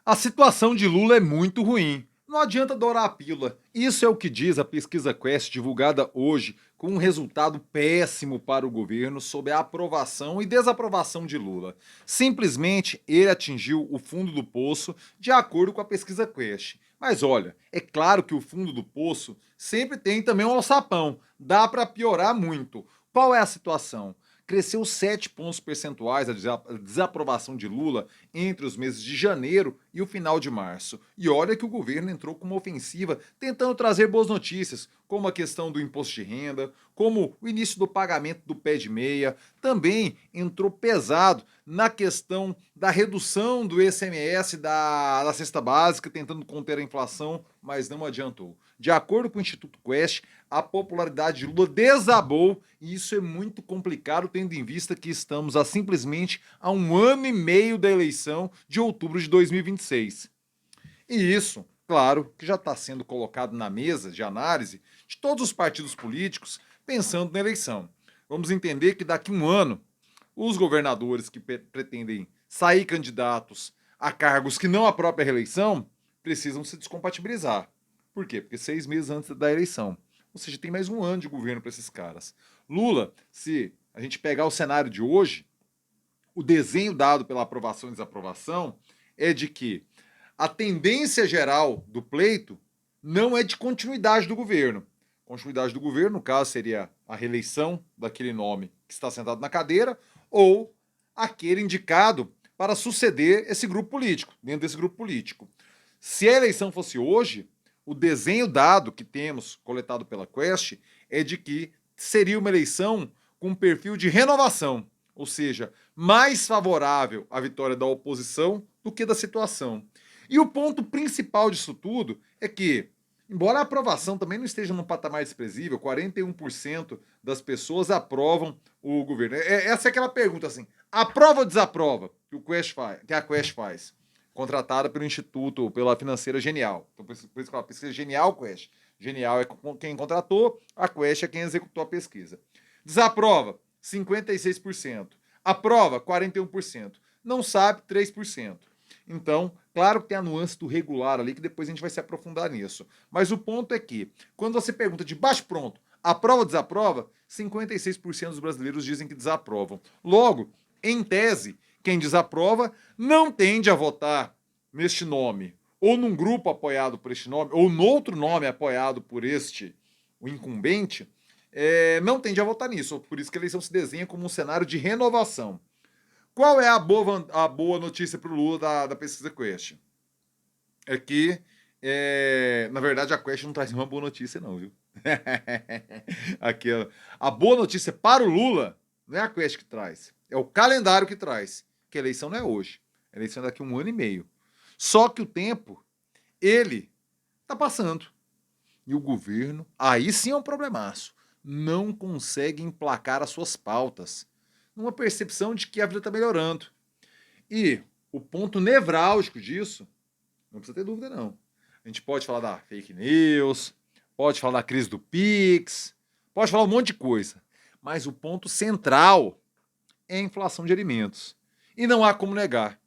A situação de Lula é muito ruim. Não adianta dourar a pílula. Isso é o que diz a pesquisa Quest divulgada hoje, com um resultado péssimo para o governo sobre a aprovação e desaprovação de Lula. Simplesmente ele atingiu o fundo do poço de acordo com a pesquisa Quest. Mas olha, é claro que o fundo do poço sempre tem também um alçapão. Dá para piorar muito. Qual é a situação? Cresceu 7 pontos percentuais a desaprovação de Lula entre os meses de janeiro e o final de março. E olha que o governo entrou com uma ofensiva tentando trazer boas notícias, como a questão do imposto de renda, como o início do pagamento do pé de meia. Também entrou pesado na questão da redução do ICMS da cesta básica, tentando conter a inflação, mas não adiantou. De acordo com o Instituto Quest, a popularidade de Lula desabou e isso é muito complicado, tendo em vista que estamos simplesmente a 1 ano e meio da eleição de outubro de 2026. E isso, claro, que já está sendo colocado na mesa de análise de todos os partidos políticos pensando na eleição. Vamos entender que daqui a um ano, os governadores que pretendem sair candidatos a cargos que não a própria reeleição precisam se descompatibilizar. Por quê? Porque 6 meses antes da eleição. Ou seja, tem mais um ano de governo para esses caras. Lula, se a gente pegar o cenário de hoje, o desenho dado pela aprovação e desaprovação é de que a tendência geral do pleito não é de continuidade do governo. Continuidade do governo, no caso, seria a reeleição daquele nome que está sentado na cadeira ou aquele indicado para suceder esse grupo político, dentro desse grupo político. Se a eleição fosse hoje, o desenho dado que temos coletado pela Quest é de que seria uma eleição com um perfil de renovação, ou seja, mais favorável à vitória da oposição do que da situação. E o ponto principal disso tudo é que, embora a aprovação também não esteja num patamar desprezível, 41% das pessoas aprovam o governo. Essa é aquela pergunta assim: aprova ou desaprova que a Quest faz? Contratada pelo Instituto, pela financeira Genial. Então, por isso que ela pesquisa Genial Quest. Genial é quem contratou, a Quest é quem executou a pesquisa. Desaprova, 56%. Aprova, 41%. Não sabe, 3%. Então, claro que tem a nuance do regular ali, que depois a gente vai se aprofundar nisso. Mas o ponto é que, quando você pergunta de baixo pronto, aprova ou desaprova, 56% dos brasileiros dizem que desaprovam. Logo, em tese, quem desaprova não tende a votar neste nome, ou num grupo apoiado por este nome, ou noutro nome apoiado por este, o incumbente, não tende a votar nisso. Por isso que a eleição se desenha como um cenário de renovação. Qual é a boa notícia para o Lula da pesquisa Quest? É que, na verdade, a Quest não traz nenhuma boa notícia, não, viu? Aqui, ó. A boa notícia para o Lula não é a Quest que traz, é o calendário que traz. Que a eleição não é hoje, a eleição é daqui a 1 ano e meio. Só que o tempo, ele tá passando. E o governo, aí sim é um problemaço, não consegue emplacar as suas pautas, numa percepção de que a vida está melhorando. E o ponto nevrálgico disso, não precisa ter dúvida não. A gente pode falar da fake news, pode falar da crise do Pix, pode falar um monte de coisa. Mas o ponto central é a inflação de alimentos. E não há como negar,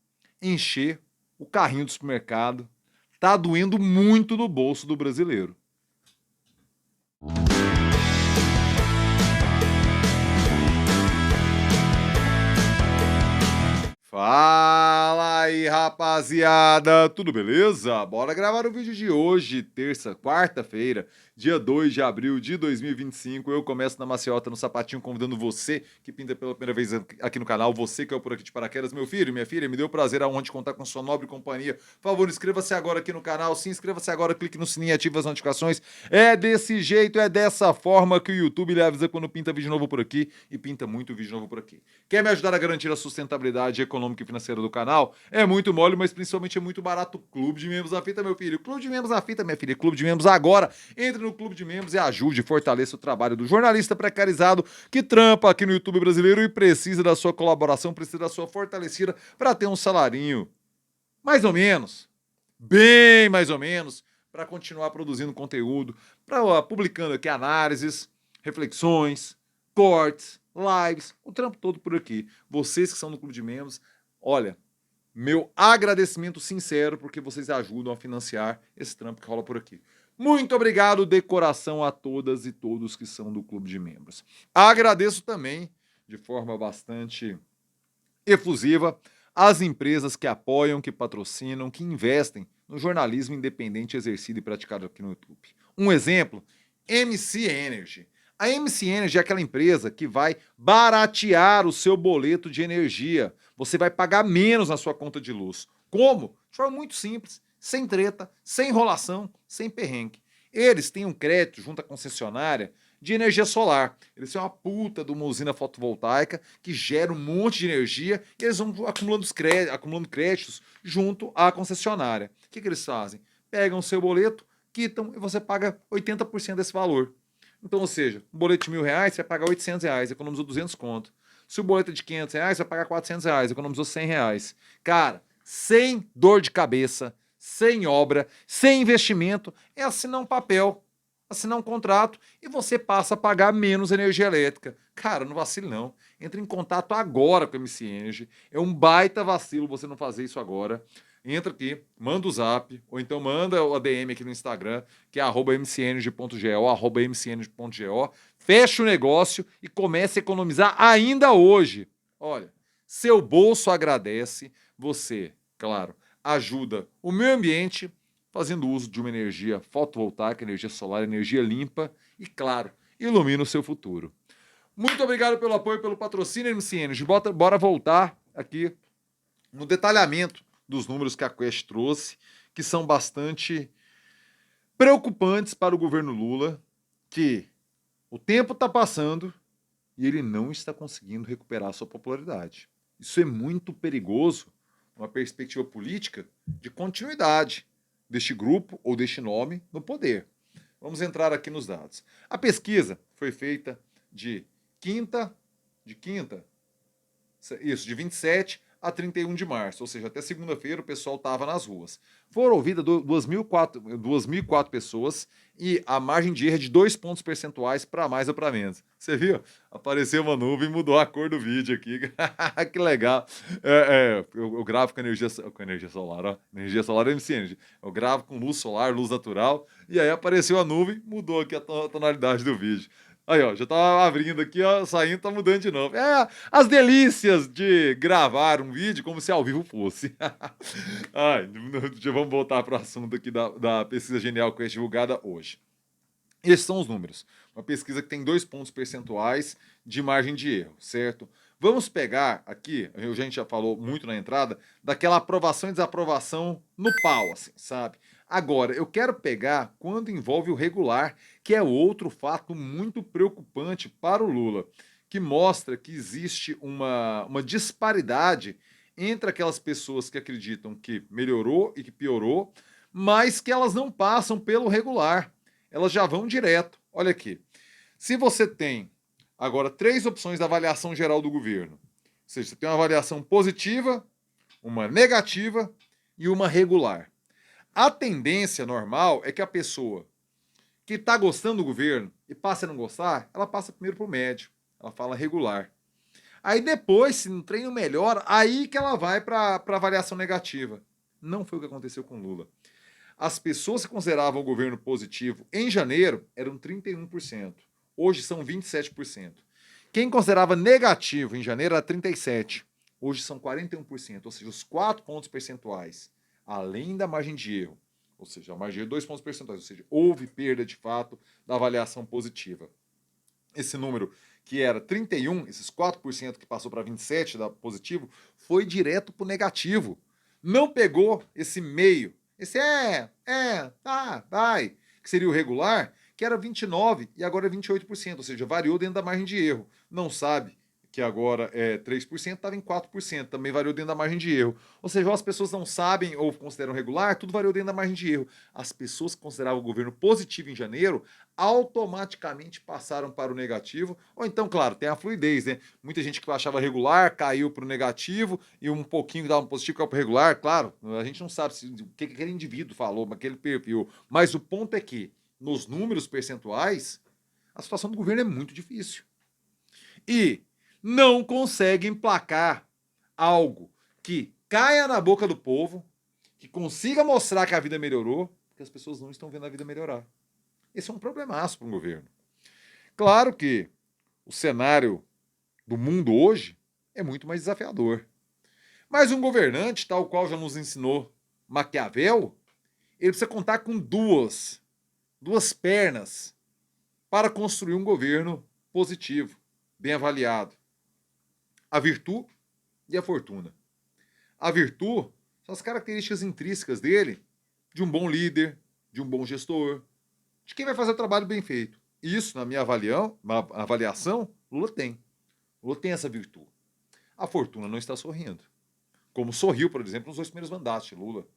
encher o carrinho do supermercado está doendo muito no bolso do brasileiro. Fala aí, rapaziada, tudo beleza? Bora gravar o vídeo de hoje, quarta-feira, dia 2 de abril de 2025. Eu começo na maciota, no sapatinho, convidando você que pinta pela primeira vez aqui no canal, você que é o por aqui de paraquedas, meu filho, minha filha, me deu prazer a honra de contar com sua nobre companhia. Por favor, inscreva-se agora aqui no canal, se inscreva-se agora, clique no sininho e ative as notificações. É desse jeito, é dessa forma que o YouTube lhe avisa quando pinta vídeo novo por aqui e pinta muito vídeo novo por aqui. Quer me ajudar a garantir a sustentabilidade econômica e financeira do canal? É muito mole, mas principalmente é muito barato. Clube de Membros da Fita, meu filho. Clube de Membros da Fita, minha filha. Clube de Membros agora. Entre no Clube de Membros e ajude, fortaleça o trabalho do jornalista precarizado que trampa aqui no YouTube brasileiro e precisa da sua colaboração, precisa da sua fortalecida para ter um salarinho mais ou menos, bem mais ou menos, para continuar produzindo conteúdo, para publicando aqui análises, reflexões, cortes, lives, o trampo todo por aqui. Vocês que são no Clube de Membros, olha, meu agradecimento sincero porque vocês ajudam a financiar esse trampo que rola por aqui. Muito obrigado de coração a todas e todos que são do clube de membros. Agradeço também, de forma bastante efusiva, as empresas que apoiam, que patrocinam, que investem no jornalismo independente exercido e praticado aqui no YouTube. Um exemplo, MC Energy. A MC Energy é aquela empresa que vai baratear o seu boleto de energia. Você vai pagar menos na sua conta de luz. Como? De forma muito simples, sem treta, sem enrolação, sem perrengue. Eles têm um crédito junto à concessionária de energia solar. Eles têm uma puta de uma usina fotovoltaica que gera um monte de energia e eles vão acumulando créditos junto à concessionária. O que eles fazem? Pegam o seu boleto, quitam e você paga 80% desse valor. Então, ou seja, um boleto de R$1.000, você vai pagar R$800, economizou 200 conto. Se o boleto é de R$500, você vai pagar R$400, economizou R$100. Cara, sem dor de cabeça, sem obra, sem investimento, é assinar um papel, assinar um contrato e você passa a pagar menos energia elétrica. Cara, não vacile não. Entre em contato agora com a MC Energy. É um baita vacilo você não fazer isso agora. Entra aqui, manda o zap, ou então manda o ADM aqui no Instagram, que é @mcenergy.go, @mcenergy.go, fecha o negócio e comece a economizar ainda hoje. Olha, seu bolso agradece, você, claro, ajuda o meio ambiente, fazendo uso de uma energia fotovoltaica, energia solar, energia limpa e, claro, ilumina o seu futuro. Muito obrigado pelo apoio, pelo patrocínio, MC Energy. Bora voltar aqui no detalhamento dos números que a Quest trouxe, que são bastante preocupantes para o governo Lula, que o tempo está passando e ele não está conseguindo recuperar sua popularidade. Isso é muito perigoso, uma perspectiva política de continuidade deste grupo ou deste nome no poder. Vamos entrar aqui nos dados. A pesquisa foi feita de 27 a 31 de março, ou seja, até segunda-feira o pessoal estava nas ruas. Foram ouvidas 2.004 pessoas e a margem de erro é de 2 pontos percentuais para mais ou para menos. Você viu? Apareceu uma nuvem e mudou a cor do vídeo aqui. Que legal. Eu gravo com energia solar, ó. Energia solar é MC Energy. Eu gravo com luz solar, luz natural, e aí apareceu a nuvem, mudou aqui a tonalidade do vídeo. Aí, ó, já tava abrindo aqui, ó, saindo, tá mudando de novo. É, as delícias de gravar um vídeo como se ao vivo fosse. Ai, vamos voltar para o assunto aqui da pesquisa genial que é divulgada hoje. Esses são os números. Uma pesquisa que tem 2 pontos percentuais de margem de erro, certo? Vamos pegar aqui, a gente já falou muito na entrada, daquela aprovação e desaprovação no pau, assim, sabe? Agora, eu quero pegar quando envolve o regular, que é outro fato muito preocupante para o Lula, que mostra que existe uma disparidade entre aquelas pessoas que acreditam que melhorou e que piorou, mas que elas não passam pelo regular. Elas já vão direto. Olha aqui. Se você tem agora 3 opções da avaliação geral do governo, ou seja, você tem uma avaliação positiva, uma negativa e uma regular. A tendência normal é que a pessoa que está gostando do governo e passa a não gostar, ela passa primeiro para o médio. Ela fala regular. Aí depois, se no treino melhora, aí que ela vai para avaliação negativa. Não foi o que aconteceu com Lula. As pessoas que consideravam o governo positivo em janeiro eram 31%. Hoje são 27%. Quem considerava negativo em janeiro era 37%. Hoje são 41%. Ou seja, os 4 pontos percentuais, além da margem de erro, ou seja, a margem de erro 2 pontos percentuais, ou seja, houve perda de fato da avaliação positiva. Esse número que era 31, esses 4% que passou para 27% da positivo, foi direto para o negativo. Não pegou esse meio. Esse tá, vai, que seria o regular, que era 29% e agora é 28%, ou seja, variou dentro da margem de erro. Não sabe que agora é 3%, estava em 4%, também variou dentro da margem de erro. Ou seja, ou as pessoas não sabem ou consideram regular, tudo variou dentro da margem de erro. As pessoas que consideravam o governo positivo em janeiro, automaticamente passaram para o negativo, ou então, claro, tem a fluidez, né? Muita gente que achava regular caiu para o negativo e um pouquinho que dava um positivo caiu para o regular, claro, a gente não sabe o que aquele indivíduo falou, aquele perfil, mas o ponto é que, nos números percentuais, a situação do governo é muito difícil. E não consegue emplacar algo que caia na boca do povo, que consiga mostrar que a vida melhorou, porque as pessoas não estão vendo a vida melhorar. Esse é um problemaço para um governo. Claro que o cenário do mundo hoje é muito mais desafiador. Mas um governante, tal qual já nos ensinou Maquiavel, ele precisa contar com duas pernas para construir um governo positivo, bem avaliado. A virtude e a fortuna. A virtude são as características intrínsecas dele, de um bom líder, de um bom gestor, de quem vai fazer o trabalho bem feito. Isso, na minha avaliação, Lula tem. Lula tem essa virtude. A fortuna não está sorrindo. Como sorriu, por exemplo, nos 2 primeiros mandatos de Lula,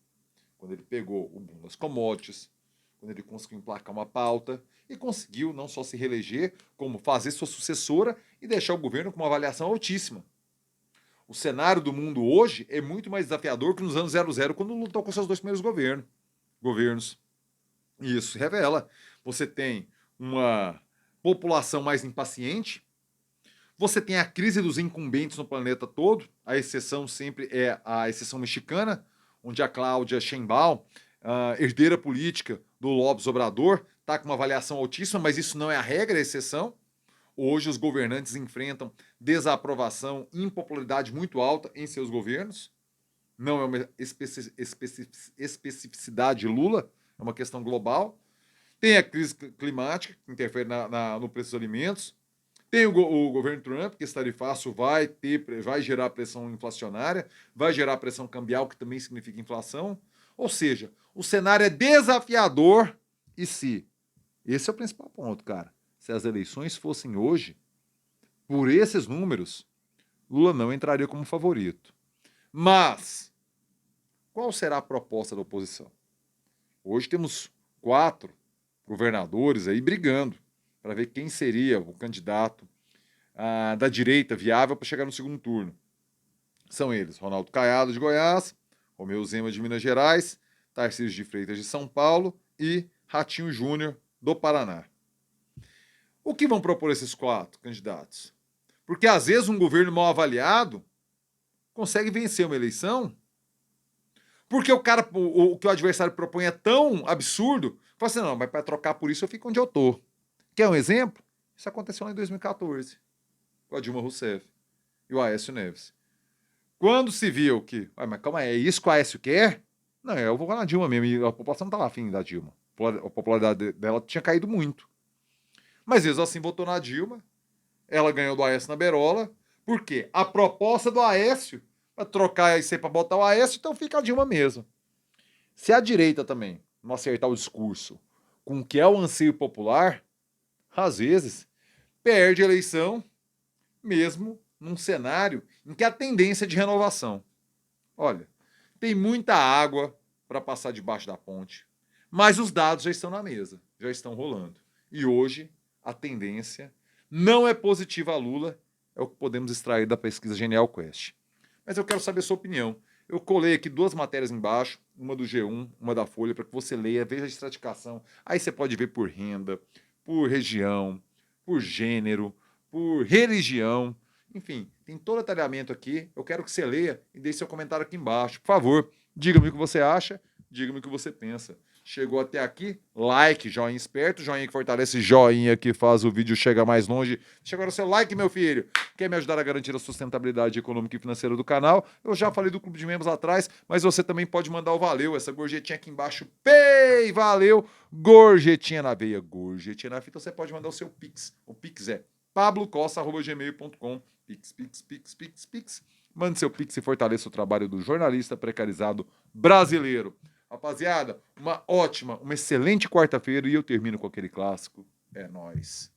quando ele pegou o boom das commodities, quando ele conseguiu emplacar uma pauta e conseguiu não só se reeleger, como fazer sua sucessora e deixar o governo com uma avaliação altíssima. O cenário do mundo hoje é muito mais desafiador que nos anos 00, quando lutou com seus 2 primeiros governos. E isso revela. Você tem uma população mais impaciente, você tem a crise dos incumbentes no planeta todo, a exceção sempre é a exceção mexicana, onde a Cláudia Sheinbaum, herdeira política do López Obrador, está com uma avaliação altíssima, mas isso não é a regra, é a exceção. Hoje os governantes enfrentam desaprovação e impopularidade muito alta em seus governos. Não é uma especificidade de Lula, é uma questão global. Tem a crise climática, que interfere no preço dos alimentos. Tem o governo Trump, que esse tarifaço vai gerar pressão inflacionária, vai gerar pressão cambial, que também significa inflação. Ou seja, o cenário é desafiador e se... Esse é o principal ponto, cara. Se as eleições fossem hoje, por esses números, Lula não entraria como favorito. Mas, qual será a proposta da oposição? Hoje temos 4 governadores aí brigando para ver quem seria o candidato da direita viável para chegar no segundo turno. São eles: Ronaldo Caiado, de Goiás, Romeu Zema, de Minas Gerais, Tarcísio de Freitas, de São Paulo e Ratinho Júnior, do Paraná. O que vão propor esses 4 candidatos? Porque às vezes um governo mal avaliado consegue vencer uma eleição porque o que o adversário propõe é tão absurdo, fala assim, não, mas para trocar por isso eu fico onde eu tô. Quer um exemplo? Isso aconteceu lá em 2014, com a Dilma Rousseff e o Aécio Neves. Quando se viu que, mas calma aí, é isso que o Aécio quer? Não, eu vou na Dilma mesmo, e a população não estava afim da Dilma. A popularidade dela tinha caído muito. Mas mesmo assim votou na Dilma, ela ganhou do Aécio na Berola, porque a proposta do Aécio, para trocar isso aí para botar o Aécio, então fica a Dilma mesmo. Se a direita também não acertar o discurso com o que é o anseio popular, às vezes perde a eleição, mesmo num cenário em que a tendência é de renovação. Olha, tem muita água para passar debaixo da ponte, mas os dados já estão na mesa, já estão rolando. E hoje a tendência não é positiva a Lula, é o que podemos extrair da pesquisa Genial Quest. Mas eu quero saber a sua opinião. Eu colei aqui 2 matérias embaixo, uma do G1, uma da Folha, para que você leia, veja a estratificação. Aí você pode ver por renda, por região, por gênero, por religião. Enfim, tem todo o detalhamento aqui. Eu quero que você leia e deixe seu comentário aqui embaixo. Por favor, diga-me o que você acha, diga-me o que você pensa. Chegou até aqui, like, joinha esperto, joinha que fortalece, joinha que faz o vídeo chegar mais longe. Deixa agora o seu like, meu filho. Quer me ajudar a garantir a sustentabilidade econômica e financeira do canal? Eu já falei do clube de membros atrás, mas você também pode mandar o valeu, essa gorjetinha aqui embaixo. Pei, valeu, gorjetinha na veia, gorjetinha na fita. Você pode mandar o seu Pix. O Pix é pablocosta@gmail.com. Pix. Mande seu Pix e fortaleça o trabalho do jornalista precarizado brasileiro. Rapaziada, uma excelente quarta-feira e eu termino com aquele clássico. É nóis.